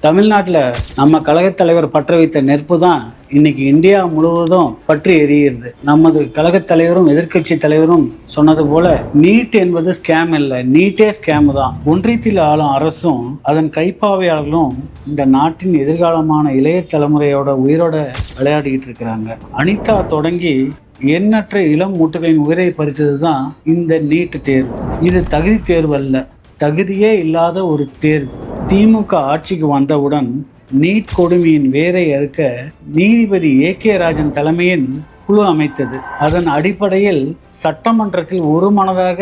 தமிழ்நாட்டில் நம்ம கழகத் தலைவர் பற்ற வைத்த நெருப்பு தான் இன்னைக்கு இந்தியா முழுவதும் பற்றி எரிகிறது. நமது கழகத் தலைவரும் எதிர்க்கட்சி தலைவரும் சொன்னது போல நீட் என்பது ஸ்கேம் இல்லை, நீட்டே ஸ்கேம் தான். ஒன்றியத்தில் ஆளும் அரசும் அதன் கைப்பாவையாளர்களும் இந்த நாட்டின் எதிர்காலமான இளைய தலைமுறையோட உயிரோட விளையாடிக்கிட்டு இருக்கிறாங்க. அனிதா தொடங்கி எண்ணற்ற இளம் மூட்டுகளின் உயிரை பறித்தது தான் இந்த நீட் தேர்வு. இது தகுதி தேர்வு அல்ல, தகுதியே இல்லாத ஒரு தேர்வு. திமுக ஆட்சிக்கு வந்தவுடன் நீட் கொடுமையின் வேரை அறுக்க நீதிபதி ஏ.கே. ராஜன் தலைமையின் குழு அமைத்தது. அதன் அடிப்படையில் சட்டமன்றத்தில் ஒரு மனதாக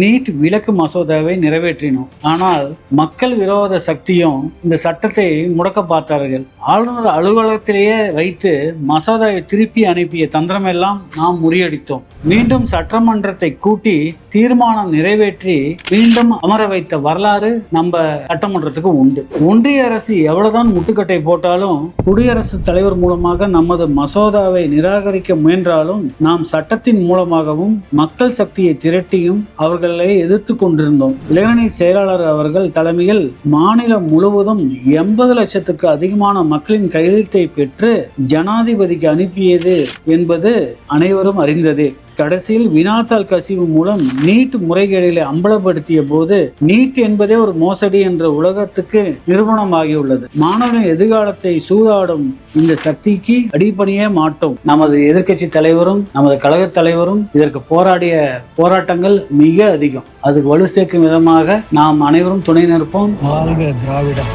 நீட் விலக்கு மசோதாவை நிறைவேற்றினோம். ஆனால் மக்கள் விரோத சக்தியும் இந்த சட்டத்தை முடக்க பார்த்தார்கள். ஆளுநர் அலுவலகத்திலேயே வைத்து மசோதாவை திருப்பி அனுப்பிய தந்திரமெல்லாம் நாம் முறியடித்தோம். மீண்டும் சட்டமன்றத்தை கூட்டி தீர்மானம் நிறைவேற்றி மீண்டும் அமர வைத்த வரலாறு நம்ம சட்டமன்றத்துக்கு உண்டு. ஒன்றிய அரசு எவ்வளவுதான் முட்டுக்கட்டை போட்டாலும் குடியரசுத் தலைவர் மூலமாக நமது மசோதாவை நிராகரிக்க முயன்றாலும் நாம் சட்டத்தின் மூலமாகவும் மக்கள் சக்தியை திரட்டியும் அவர்களை எதிர்த்து கொண்டிருந்தோம். இளைஞரணி செயலாளர் அவர்கள் தலைமையில் மாநிலம் முழுவதும் 80 லட்சத்துக்கு அதிகமான மக்களின் கையெழுத்தை பெற்று ஜனாதிபதிக்கு அனுப்பியது என்பது அனைவரும் அறிந்ததே. கடைசியில் வினாத்தாள் கசிவு மூலம் நீட் முறைகேடுகளை அம்பலப்படுத்திய போது நீட் என்பதே ஒரு மோசடி என்ற உலகத்துக்கு நிரூபணமாகியுள்ளது. மாணவர்களின் எதிர்காலத்தை சூதாடும் இந்த சக்திக்கு அடிபணியே மாட்டோம். நமது எதிர்க்கட்சி தலைவரும் நமது கழக தலைவரும் இதற்கு போராடிய போராட்டங்கள் மிக அதிகம். அதுக்கு வலு சேர்க்கும் விதமாக நாம் அனைவரும் துணை நிற்போம். வாழ்க திராவிடம்.